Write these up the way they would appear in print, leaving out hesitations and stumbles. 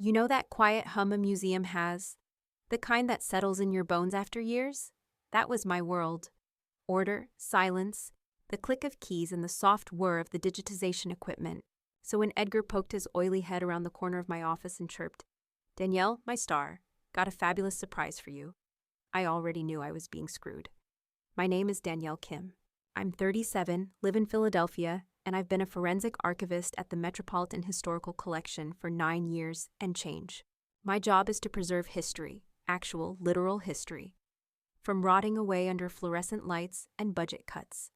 You know that quiet hum a museum has? The kind that settles in your bones after years? That was my world. Order, silence, the click of keys and the soft whir of the digitization equipment. So when Edgar poked his oily head around the corner of my office and chirped, "Danielle, my star, got a fabulous surprise for you," I already knew I was being screwed. My name is Danielle Kim. I'm 37, live in Philadelphia, and I've been a forensic archivist at the Metropolitan Historical Collection for 9 years and change. My job is to preserve history, actual, literal history, from rotting away under fluorescent lights and budget cuts.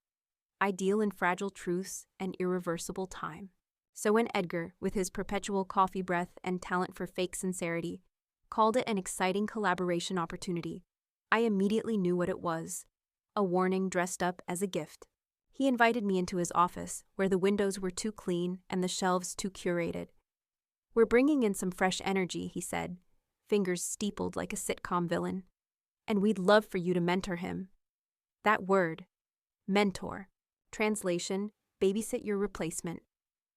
I deal in fragile truths and irreversible time. So when Edgar, with his perpetual coffee breath and talent for fake sincerity, called it an exciting collaboration opportunity, I immediately knew what it was: a warning dressed up as a gift. He invited me into his office, where the windows were too clean and the shelves too curated. "We're bringing in some fresh energy," he said, fingers steepled like a sitcom villain. "And we'd love for you to mentor him." That word, mentor. Translation, babysit your replacement.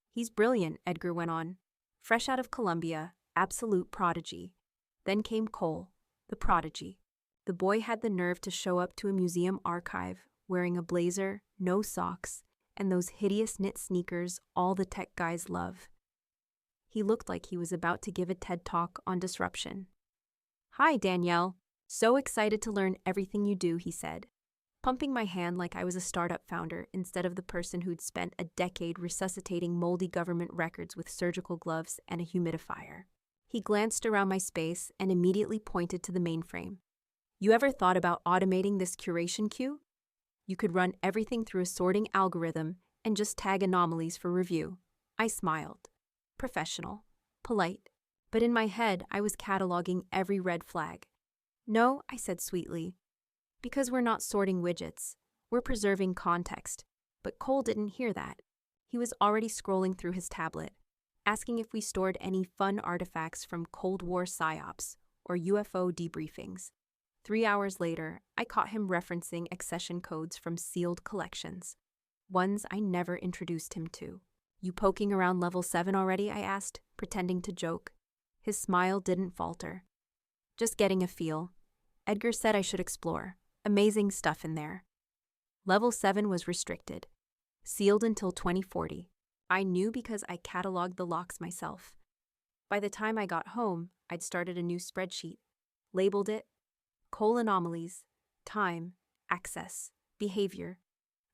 "He's brilliant," Edgar went on. "Fresh out of Columbia, absolute prodigy." Then came Cole, the prodigy. The boy had the nerve to show up to a museum archive, wearing a blazer, no socks, and those hideous knit sneakers all the tech guys love. He looked like he was about to give a TED Talk on disruption. "Hi, Danielle. So excited to learn everything you do," he said, pumping my hand like I was a startup founder instead of the person who'd spent a decade resuscitating moldy government records with surgical gloves and a humidifier. He glanced around my space and immediately pointed to the mainframe. "You ever thought about automating this curation queue? You could run everything through a sorting algorithm and just tag anomalies for review." I smiled. Professional. Polite. But in my head, I was cataloging every red flag. "No," I said sweetly. "Because we're not sorting widgets. We're preserving context." But Cole didn't hear that. He was already scrolling through his tablet, asking if we stored any fun artifacts from Cold War psyops or UFO debriefings. 3 hours later, I caught him referencing accession codes from sealed collections, ones I never introduced him to. "You poking around level 7 already?" I asked, pretending to joke. His smile didn't falter. "Just getting a feel. Edgar said I should explore. Amazing stuff in there." Level 7 was restricted, sealed until 2040. I knew because I cataloged the locks myself. By the time I got home, I'd started a new spreadsheet, labeled it Cole anomalies, time, access, behavior.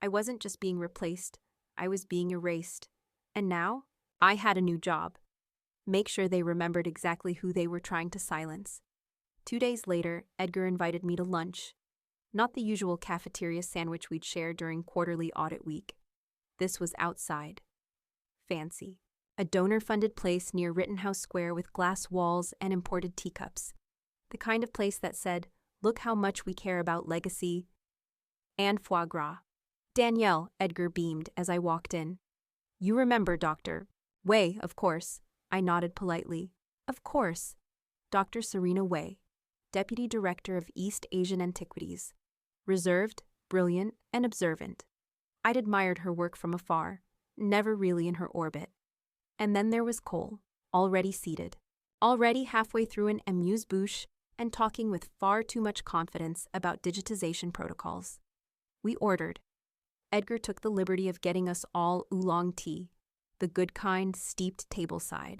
I wasn't just being replaced, I was being erased. And now, I had a new job. Make sure they remembered exactly who they were trying to silence. 2 days later, Edgar invited me to lunch. Not the usual cafeteria sandwich we'd share during quarterly audit week. This was outside. Fancy. A donor-funded place near Rittenhouse Square with glass walls and imported teacups. The kind of place that said, "Look how much we care about legacy," and foie gras. "Danielle," Edgar beamed as I walked in. "You remember Dr. Wei, of course." I nodded politely. "Of course. Dr. Serena Wei, Deputy Director of East Asian Antiquities. Reserved, brilliant, and observant. I'd admired her work from afar, never really in her orbit. And then there was Cole, already seated, already halfway through an amuse-bouche and talking with far too much confidence about digitization protocols. We ordered. Edgar took the liberty of getting us all oolong tea, the good kind steeped tableside.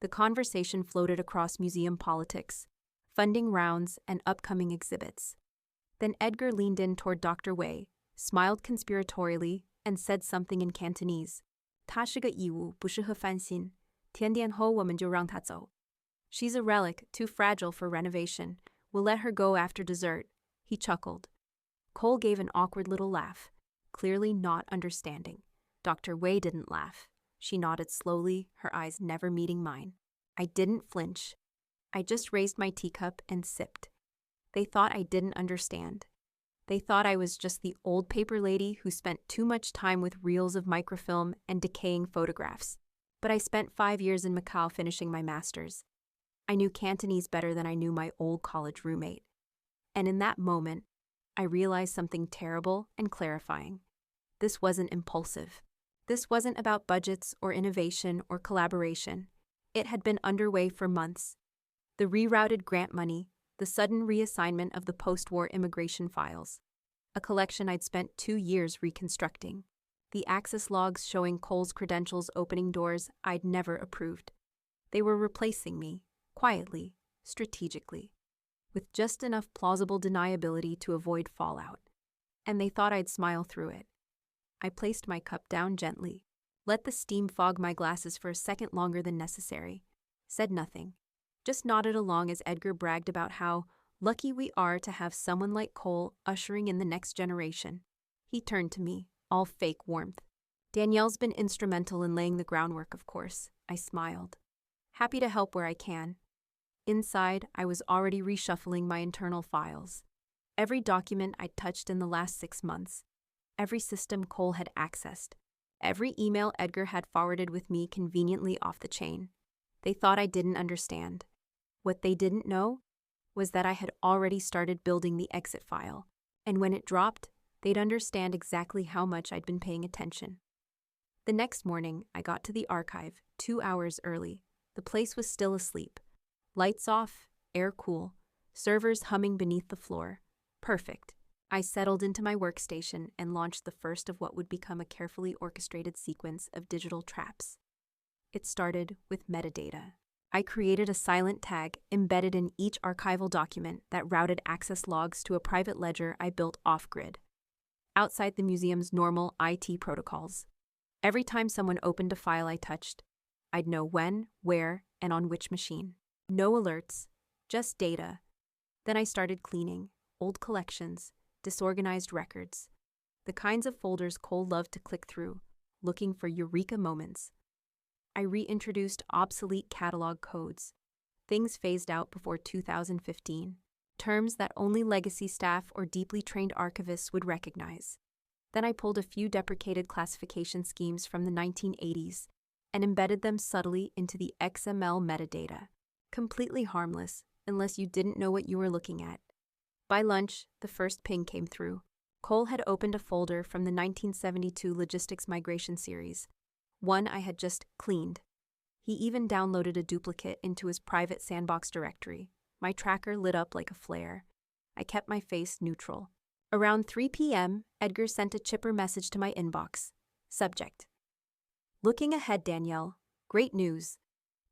The conversation floated across museum politics, funding rounds, and upcoming exhibits. Then Edgar leaned in toward Dr. Wei, smiled conspiratorially, and said something in Cantonese. "她是个遗物，不适合翻新。10年后我们就让她走." "She's a relic, too fragile for renovation. We'll let her go after dessert." He chuckled. Cole gave an awkward little laugh, clearly not understanding. Dr. Wei didn't laugh. She nodded slowly, her eyes never meeting mine. I didn't flinch. I just raised my teacup and sipped. They thought I didn't understand. They thought I was just the old paper lady who spent too much time with reels of microfilm and decaying photographs. But I spent 5 years in Macau finishing my master's. I knew Cantonese better than I knew my old college roommate. And in that moment, I realized something terrible and clarifying. This wasn't impulsive. This wasn't about budgets or innovation or collaboration. It had been underway for months. The rerouted grant money, the sudden reassignment of the post-war immigration files, a collection I'd spent 2 years reconstructing, the access logs showing Cole's credentials opening doors I'd never approved. They were replacing me, quietly, strategically, with just enough plausible deniability to avoid fallout. And they thought I'd smile through it. I placed my cup down gently, let the steam fog my glasses for a second longer than necessary, said nothing, just nodded along as Edgar bragged about how lucky we are to have someone like Cole ushering in the next generation. He turned to me, all fake warmth. Danielle's been instrumental in laying the groundwork, of course, I smiled. Happy to help where I can. Inside, I was already reshuffling my internal files. Every document I'd touched in the last 6 months. Every system Cole had accessed. Every email Edgar had forwarded with me conveniently off the chain. They thought I didn't understand. What they didn't know was that I had already started building the exit file, and when it dropped, they'd understand exactly how much I'd been paying attention. The next morning, I got to the archive 2 hours early. The place was still asleep. Lights off, air cool, servers humming beneath the floor. Perfect. I settled into my workstation and launched the first of what would become a carefully orchestrated sequence of digital traps. It started with metadata. I created a silent tag embedded in each archival document that routed access logs to a private ledger I built off-grid, outside the museum's normal IT protocols. Every time someone opened a file I touched, I'd know when, where, and on which machine. No alerts, just data. Then I started cleaning old collections, disorganized records, the kinds of folders Cole loved to click through, looking for eureka moments. I reintroduced obsolete catalog codes, things phased out before 2015, terms that only legacy staff or deeply trained archivists would recognize. Then I pulled a few deprecated classification schemes from the 1980s and embedded them subtly into the XML metadata, completely harmless unless you didn't know what you were looking at. By lunch, the first ping came through. Cole had opened a folder from the 1972 Logistics Migration Series, one I had just cleaned. He even downloaded a duplicate into his private sandbox directory. My tracker lit up like a flare. I kept my face neutral. Around 3 p.m., Edgar sent a chipper message to my inbox. Subject: Looking ahead, Danielle. Great news.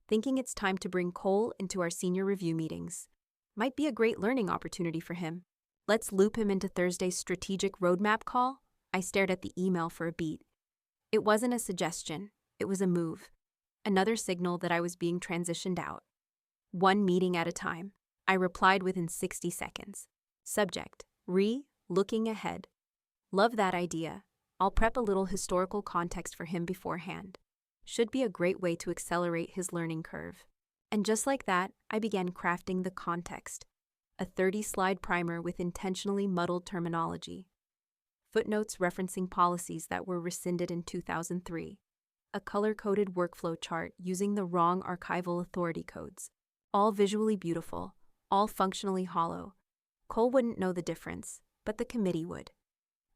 Thinking it's time to bring Cole into our senior review meetings. Might be a great learning opportunity for him. Let's loop him into Thursday's strategic roadmap call. I stared at the email for a beat. It wasn't a suggestion, it was a move. Another signal that I was being transitioned out. 1 meeting at a time. I replied within 60 seconds. Subject: looking ahead. Love that idea. I'll prep a little historical context for him beforehand. Should be a great way to accelerate his learning curve. And just like that, I began crafting the context. A 30-slide primer with intentionally muddled terminology. Footnotes referencing policies that were rescinded in 2003. A color-coded workflow chart using the wrong archival authority codes. All visually beautiful, all functionally hollow. Cole wouldn't know the difference, but the committee would.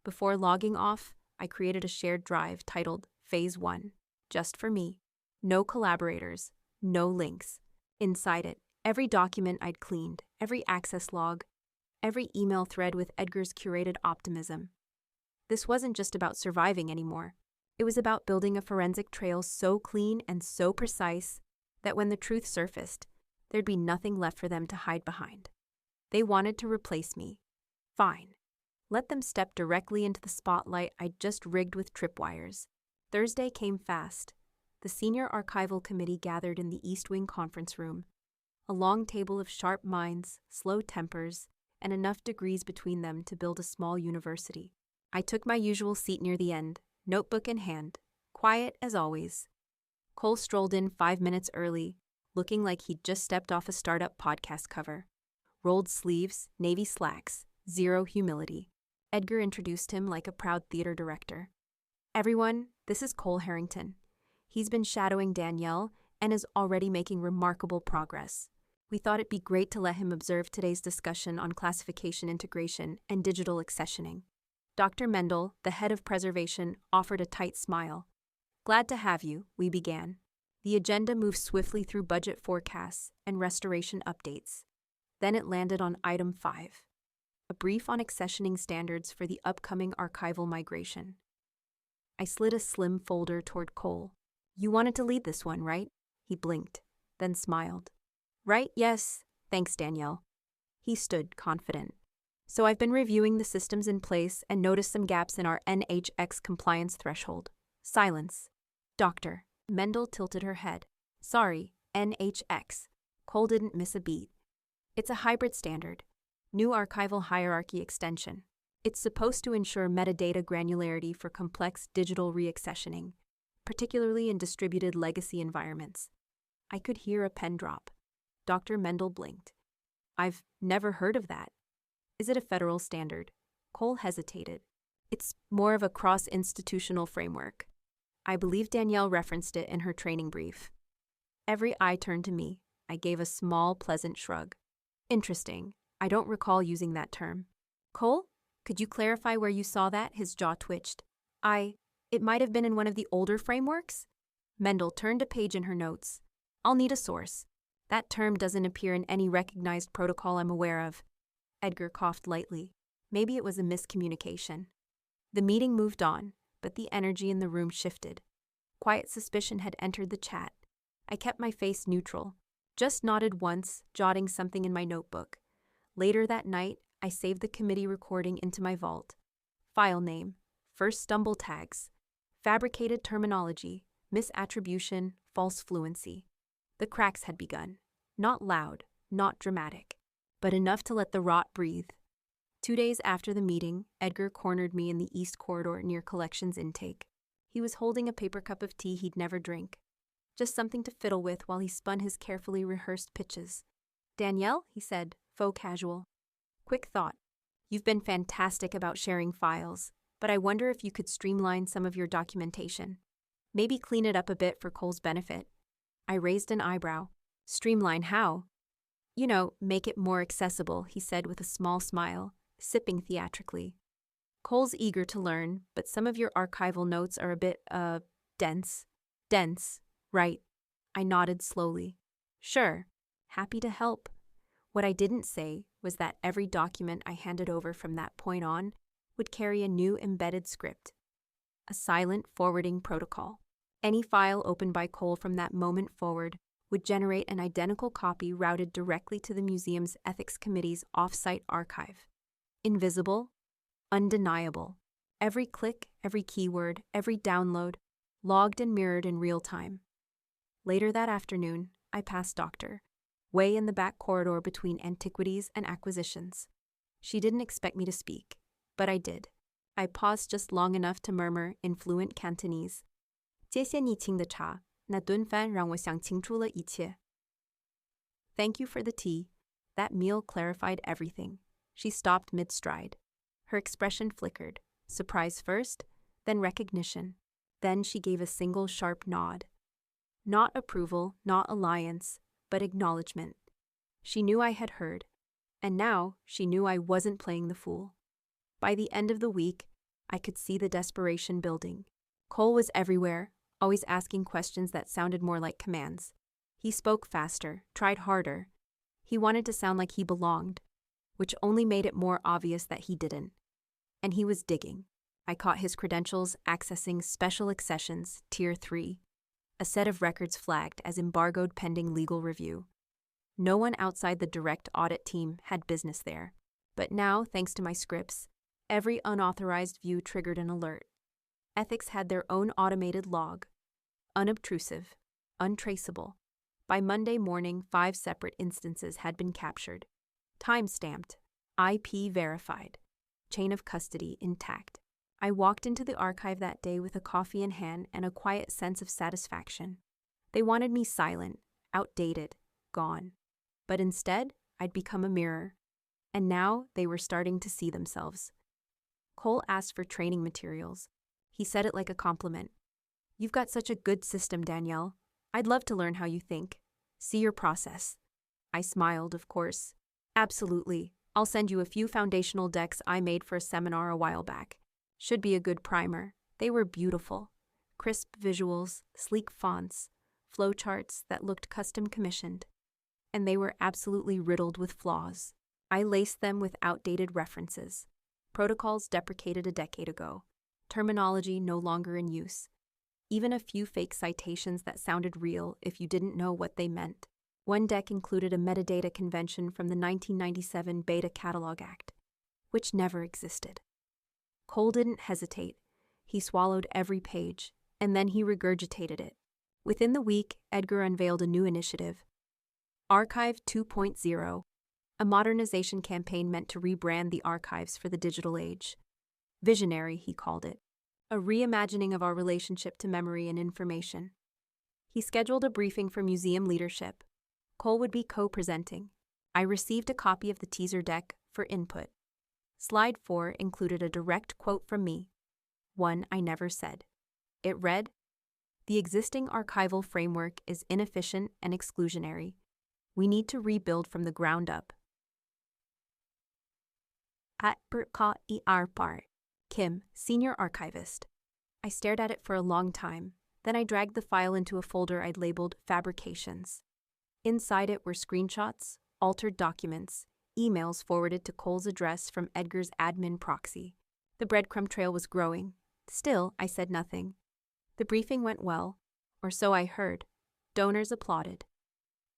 Before logging off, I created a shared drive titled Phase 1, just for me. No collaborators, no links. Inside it, every document I'd cleaned, every access log, every email thread with Edgar's curated optimism. This wasn't just about surviving anymore. It was about building a forensic trail so clean and so precise that when the truth surfaced, there'd be nothing left for them to hide behind. They wanted to replace me. Fine. Let them step directly into the spotlight I'd just rigged with tripwires. Thursday came fast. The senior archival committee gathered in the East Wing conference room. A long table of sharp minds, slow tempers, and enough degrees between them to build a small university. I took my usual seat near the end, notebook in hand, quiet as always. Cole strolled in 5 minutes early, looking like he'd just stepped off a startup podcast cover. Rolled sleeves, navy slacks, zero humility. Edgar introduced him like a proud theater director. Everyone, this is Cole Harrington. He's been shadowing Danielle and is already making remarkable progress. We thought it'd be great to let him observe today's discussion on classification integration and digital accessioning. Dr. Mendel, the head of preservation, offered a tight smile. Glad to have you, we began. The agenda moved swiftly through budget forecasts and restoration updates. Then it landed on item 5, a brief on accessioning standards for the upcoming archival migration. I slid a slim folder toward Cole. You wanted to lead this one, right? He blinked, then smiled. Right, yes. Thanks, Danielle. He stood, confident. So I've been reviewing the systems in place and noticed some gaps in our NHX compliance threshold. Silence. Doctor. Mendel tilted her head. Sorry, NHX. Cole didn't miss a beat. It's a hybrid standard. New archival hierarchy extension. It's supposed to ensure metadata granularity for complex digital reaccessioning, particularly in distributed legacy environments. I could hear a pen drop. Dr. Mendel blinked. I've never heard of that. Is it a federal standard? Cole hesitated. It's more of a cross-institutional framework. I believe Danielle referenced it in her training brief. Every eye turned to me. I gave a small, pleasant shrug. Interesting. I don't recall using that term. Cole, could you clarify where you saw that? His jaw twitched. It might have been in one of the older frameworks? Mendel turned a page in her notes. I'll need a source. That term doesn't appear in any recognized protocol I'm aware of. Edgar coughed lightly. Maybe it was a miscommunication. The meeting moved on, but the energy in the room shifted. Quiet suspicion had entered the chat. I kept my face neutral, just nodded once, jotting something in my notebook. Later that night, I saved the committee recording into my vault. File name, first stumble tags, fabricated terminology, misattribution, false fluency. The cracks had begun. Not loud, not dramatic, but enough to let the rot breathe. 2 days after the meeting, Edgar cornered me in the east corridor near collections intake. He was holding a paper cup of tea he'd never drink. Just something to fiddle with while he spun his carefully rehearsed pitches. Danielle, he said, faux casual. Quick thought. You've been fantastic about sharing files, but I wonder if you could streamline some of your documentation. Maybe clean it up a bit for Cole's benefit. I raised an eyebrow. Streamline how? You know, make it more accessible, he said with a small smile, sipping theatrically. Cole's eager to learn, but some of your archival notes are a bit, dense. Dense, right. I nodded slowly. Sure, happy to help. What I didn't say was that every document I handed over from that point on would carry a new embedded script, a silent forwarding protocol. Any file opened by Cole from that moment forward would generate an identical copy routed directly to the museum's ethics committee's off-site archive. Invisible, undeniable. Every click, every keyword, every download, logged and mirrored in real time. Later that afternoon, I passed Doctor, way in the back corridor between antiquities and acquisitions. She didn't expect me to speak, but I did. I paused just long enough to murmur in fluent Cantonese, 谢谢你请的茶，那顿饭让我想清楚了一切. Thank you for the tea. That meal clarified everything. She stopped mid-stride. Her expression flickered, surprise first, then recognition. Then she gave a single sharp nod. Not approval, not alliance, but acknowledgement. She knew I had heard, and now she knew I wasn't playing the fool. By the end of the week, I could see the desperation building. Cole was everywhere, always asking questions that sounded more like commands. He spoke faster, tried harder. He wanted to sound like he belonged, which only made it more obvious that he didn't. And he was digging. I caught his credentials accessing special accessions, Tier 3. A set of records flagged as embargoed pending legal review. No one outside the direct audit team had business there. But now, thanks to my scripts, every unauthorized view triggered an alert. Ethics had their own automated log. Unobtrusive, untraceable. By Monday morning, 5 separate instances had been captured. Time-stamped, IP verified, chain of custody intact. I walked into the archive that day with a coffee in hand and a quiet sense of satisfaction. They wanted me silent, outdated, gone. But instead, I'd become a mirror. And now they were starting to see themselves. Cole asked for training materials. He said it like a compliment. You've got such a good system, Danielle. I'd love to learn how you think. See your process. I smiled, of course. Absolutely. I'll send you a few foundational decks I made for a seminar a while back. Should be a good primer. They were beautiful. Crisp visuals, sleek fonts, flowcharts that looked custom commissioned, and they were absolutely riddled with flaws. I laced them with outdated references, protocols deprecated a decade ago, terminology no longer in use, even a few fake citations that sounded real if you didn't know what they meant. One deck included a metadata convention from the 1997 Beta Catalog Act, which never existed. Cole didn't hesitate. He swallowed every page, and then he regurgitated it. Within the week, Edgar unveiled a new initiative, Archive 2.0, a modernization campaign meant to rebrand the archives for the digital age. Visionary, he called it, a reimagining of our relationship to memory and information. He scheduled a briefing for museum leadership. Cole would be co-presenting. I received a copy of the teaser deck for input. Slide 4 included a direct quote from me, one I never said. It read, "The existing archival framework is inefficient and exclusionary. We need to rebuild from the ground up." At Kim, senior archivist. I stared at it for a long time. Then I dragged the file into a folder I'd labeled Fabrications. Inside it were screenshots, altered documents, emails forwarded to Cole's address from Edgar's admin proxy. The breadcrumb trail was growing. Still, I said nothing. The briefing went well, or so I heard. Donors applauded.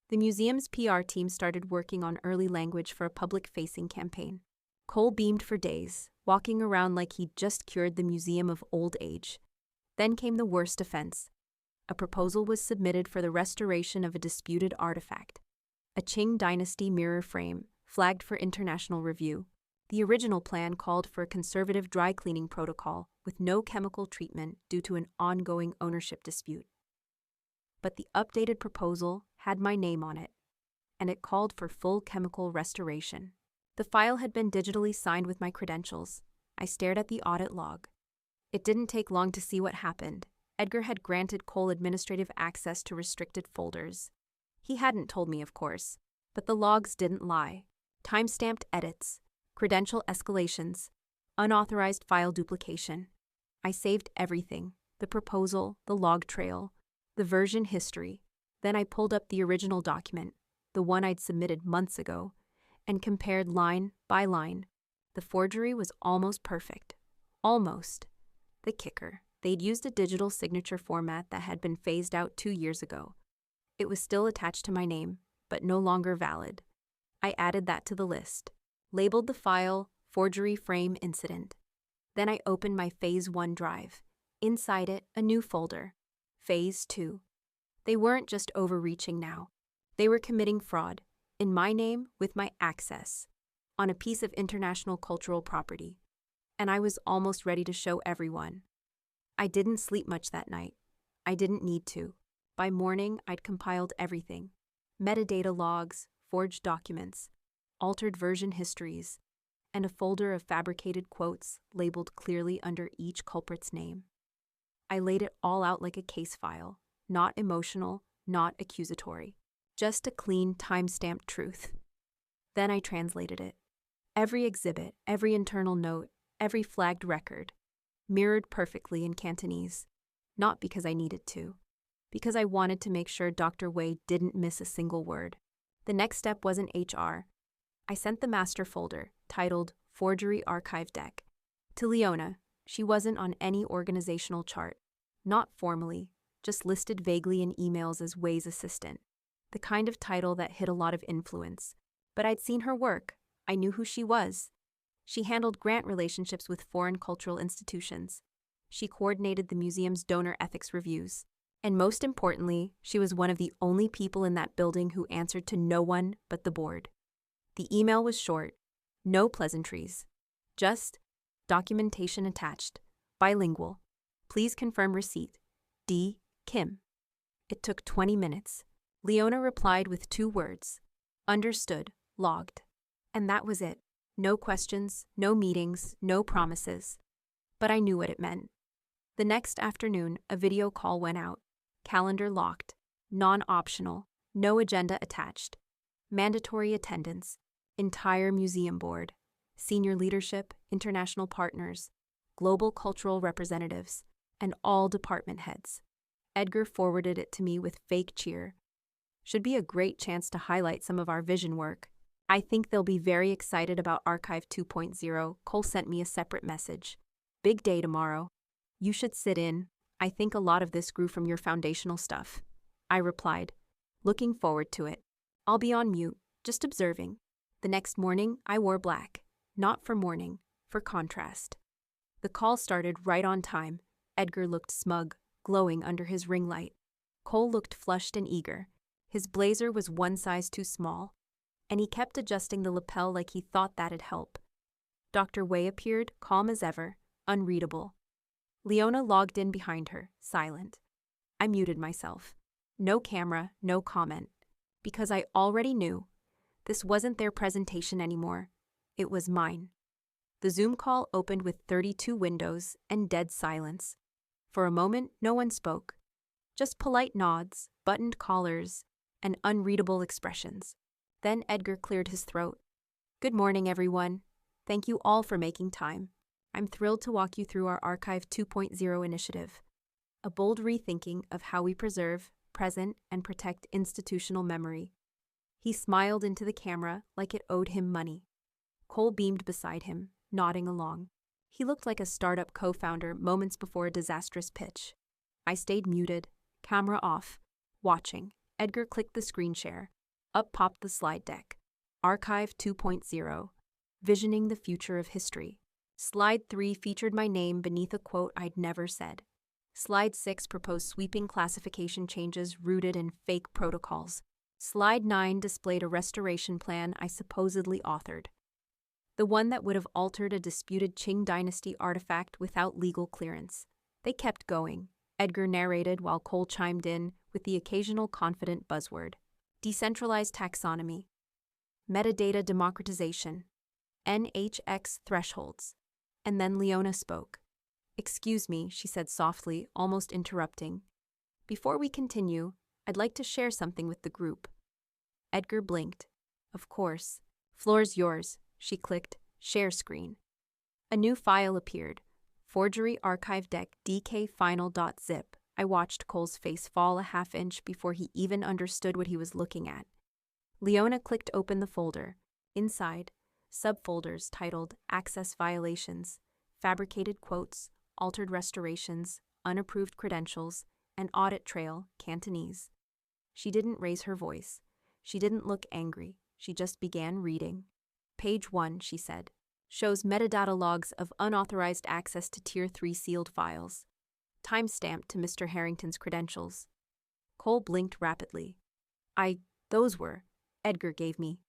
The museum's PR team started working on early language for a public-facing campaign. Cole beamed for days, walking around like he'd just cured the museum of old age. Then came the worst offense. A proposal was submitted for the restoration of a disputed artifact, a Qing dynasty mirror frame, flagged for international review. The original plan called for a conservative dry cleaning protocol with no chemical treatment due to an ongoing ownership dispute. But the updated proposal had my name on it, and it called for full chemical restoration. The file had been digitally signed with my credentials. I stared at the audit log. It didn't take long to see what happened. Edgar had granted Cole administrative access to restricted folders. He hadn't told me, of course, but the logs didn't lie. Timestamped edits, credential escalations, unauthorized file duplication. I saved everything, the proposal, the log trail, the version history. Then I pulled up the original document, the one I'd submitted months ago, and compared line by line. The forgery was almost perfect. Almost. The kicker. They'd used a digital signature format that had been phased out 2 years ago. It was still attached to my name, but no longer valid. I added that to the list, labeled the file Forgery Frame Incident. Then I opened my Phase 1 drive. Inside it, a new folder, Phase 2. They weren't just overreaching now. They were committing fraud, in my name with my access, on a piece of international cultural property. And I was almost ready to show everyone. I didn't sleep much that night. I didn't need to. By morning, I'd compiled everything. Metadata logs, forged documents, altered version histories, and a folder of fabricated quotes labeled clearly under each culprit's name. I laid it all out like a case file, not emotional, not accusatory, just a clean, time-stamped truth. Then I translated it. Every exhibit, every internal note, every flagged record, mirrored perfectly in Cantonese, not because I needed to, because I wanted to make sure Dr. Wei didn't miss a single word. The next step wasn't HR. I sent the master folder, titled Forgery Archive Deck, to Leona. She wasn't on any organizational chart, not formally, just listed vaguely in emails as Wei's assistant, the kind of title that hid a lot of influence. But I'd seen her work. I knew who she was. She handled grant relationships with foreign cultural institutions. She coordinated the museum's donor ethics reviews. And most importantly, she was one of the only people in that building who answered to no one but the board. The email was short, no pleasantries, just documentation attached, bilingual. Please confirm receipt. D. Kim. It took 20 minutes. Leona replied with 2 words. Understood, logged. And that was it. No questions, no meetings, no promises. But I knew what it meant. The next afternoon, a video call went out. Calendar locked. Non-optional. No agenda attached. Mandatory attendance. Entire museum board. Senior leadership, international partners, global cultural representatives, and all department heads. Edgar forwarded it to me with fake cheer. Should be a great chance to highlight some of our vision work. I think they'll be very excited about Archive 2.0. Cole sent me a separate message. Big day tomorrow. You should sit in. I think a lot of this grew from your foundational stuff. I replied, looking forward to it. I'll be on mute, just observing. The next morning, I wore black. Not for mourning, for contrast. The call started right on time. Edgar looked smug, glowing under his ring light. Cole looked flushed and eager. His blazer was one size too small, and he kept adjusting the lapel like he thought that'd help. Dr. Wei appeared, calm as ever, unreadable. Leona logged in behind her, silent. I muted myself. No camera, no comment. Because I already knew. This wasn't their presentation anymore. It was mine. The Zoom call opened with 32 windows and dead silence. For a moment, no one spoke. Just polite nods, buttoned collars, and unreadable expressions. Then Edgar cleared his throat. Good morning, everyone. Thank you all for making time. I'm thrilled to walk you through our Archive 2.0 initiative, a bold rethinking of how we preserve, present, and protect institutional memory. He smiled into the camera like it owed him money. Cole beamed beside him, nodding along. He looked like a startup co-founder moments before a disastrous pitch. I stayed muted, camera off, watching. Edgar clicked the screen share. Up popped the slide deck. Archive 2.0, Visioning the Future of History. Slide 3 featured my name beneath a quote I'd never said. Slide 6 proposed sweeping classification changes rooted in fake protocols. Slide 9 displayed a restoration plan I supposedly authored. The one that would have altered a disputed Qing dynasty artifact without legal clearance. They kept going. Edgar narrated while Cole chimed in with the occasional confident buzzword. Decentralized taxonomy. Metadata democratization. NHX thresholds. And then Leona spoke. Excuse me, she said softly, almost interrupting. Before we continue, I'd like to share something with the group. Edgar blinked. Of course. Floor's yours, she clicked. Share screen. A new file appeared. Forgery archive deck dkfinal.zip. I watched Cole's face fall a half-inch before he even understood what he was looking at. Leona clicked open the folder. Inside, subfolders titled Access Violations, Fabricated Quotes, Altered Restorations, Unapproved Credentials, and Audit Trail, Cantonese. She didn't raise her voice. She didn't look angry. She just began reading. Page 1, she said, shows metadata logs of unauthorized access to Tier 3 sealed files. Timestamped to Mr. Harrington's credentials. Cole blinked rapidly. Those were, Edgar gave me.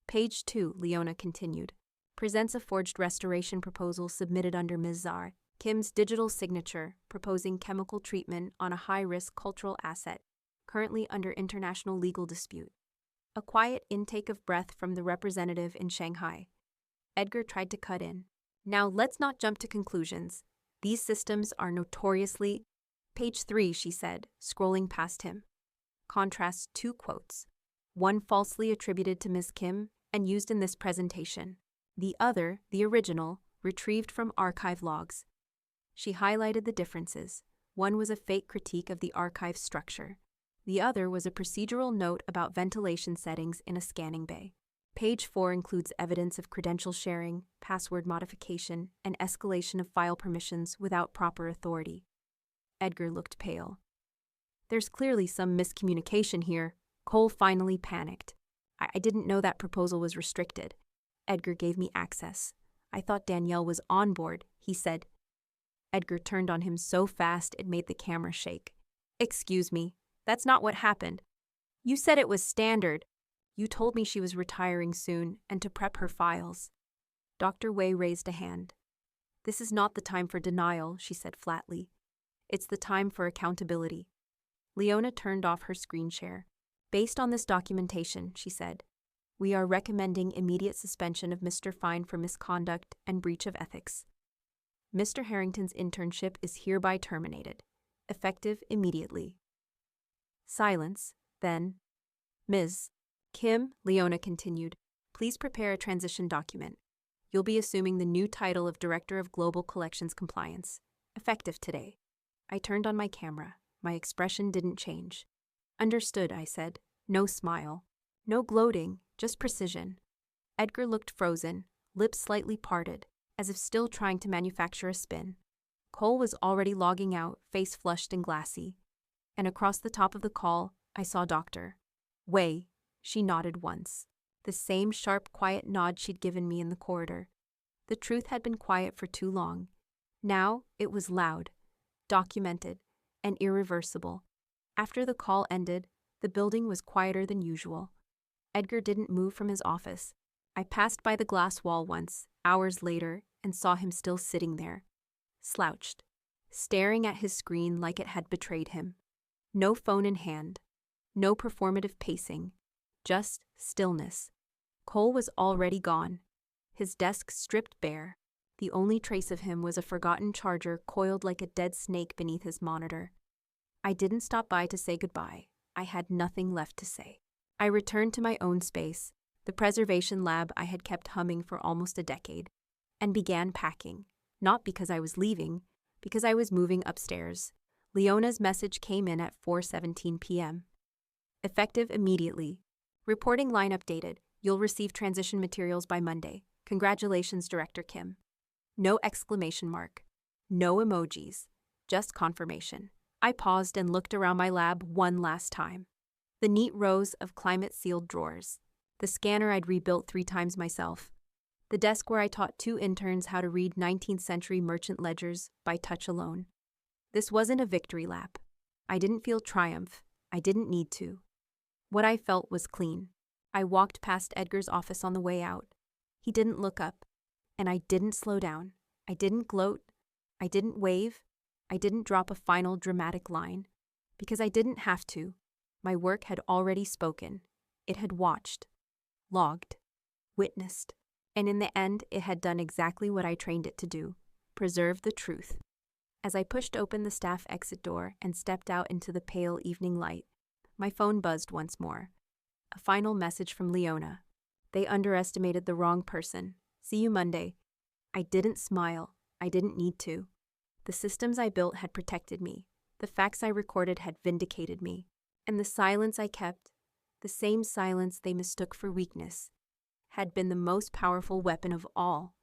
Page 2, Leona continued, presents a forged restoration proposal submitted under Ms. Zar Kim's digital signature, proposing chemical treatment on a high-risk cultural asset, currently under international legal dispute. A quiet intake of breath from the representative in Shanghai. Edgar tried to cut in. Now let's not jump to conclusions. These systems are notoriously... Page 3, she said, scrolling past him. Contrasts 2 quotes. One falsely attributed to Ms. Kim and used in this presentation. The other, the original, retrieved from archive logs. She highlighted the differences. One was a fake critique of the archive structure. The other was a procedural note about ventilation settings in a scanning bay. Page 4 includes evidence of credential sharing, password modification, and escalation of file permissions without proper authority. Edgar looked pale. There's clearly some miscommunication here. Cole finally panicked. I didn't know that proposal was restricted. Edgar gave me access. I thought Danielle was on board, he said. Edgar turned on him so fast it made the camera shake. Excuse me, that's not what happened. You said it was standard. You told me she was retiring soon and to prep her files. Dr. Wei raised a hand. This is not the time for denial, she said flatly. It's the time for accountability. Leona turned off her screen share. Based on this documentation, she said, we are recommending immediate suspension of Mr. Fine for misconduct and breach of ethics. Mr. Harrington's internship is hereby terminated, effective immediately. Silence, then. Ms. Kim, Leona continued, please prepare a transition document. You'll be assuming the new title of Director of Global Collections Compliance, effective today. I turned on my camera. My expression didn't change. "Understood," I said. No smile. No gloating, just precision. Edgar looked frozen, lips slightly parted, as if still trying to manufacture a spin. Cole was already logging out, face flushed and glassy. And across the top of the call, I saw Dr. Wei. She nodded once. The same sharp, quiet nod she'd given me in the corridor. The truth had been quiet for too long. Now it was loud, documented, and irreversible. After the call ended, the building was quieter than usual. Edgar didn't move from his office. I passed by the glass wall once, hours later, and saw him still sitting there, slouched, staring at his screen like it had betrayed him. No phone in hand, no performative pacing, just stillness. Cole was already gone, his desk stripped bare. The only trace of him was a forgotten charger coiled like a dead snake beneath his monitor. I didn't stop by to say goodbye. I had nothing left to say. I returned to my own space, the preservation lab I had kept humming for almost a decade, and began packing. Not because I was leaving, because I was moving upstairs. Leona's message came in at 4:17 p.m. Effective immediately. Reporting line updated. You'll receive transition materials by Monday. Congratulations, Director Kim. No exclamation mark. No emojis. Just confirmation. I paused and looked around my lab one last time. The neat rows of climate-sealed drawers. The scanner I'd rebuilt 3 times myself. The desk where I taught 2 interns how to read 19th century merchant ledgers by touch alone. This wasn't a victory lap. I didn't feel triumph. I didn't need to. What I felt was clean. I walked past Edgar's office on the way out. He didn't look up. And I didn't slow down. I didn't gloat. I didn't wave. I didn't drop a final dramatic line. Because I didn't have to. My work had already spoken. It had watched. Logged. Witnessed. And in the end, it had done exactly what I trained it to do. Preserve the truth. As I pushed open the staff exit door and stepped out into the pale evening light, my phone buzzed once more. A final message from Leona. They underestimated the wrong person. See you Monday. I didn't smile. I didn't need to. The systems I built had protected me. The facts I recorded had vindicated me. And the silence I kept, the same silence they mistook for weakness, had been the most powerful weapon of all.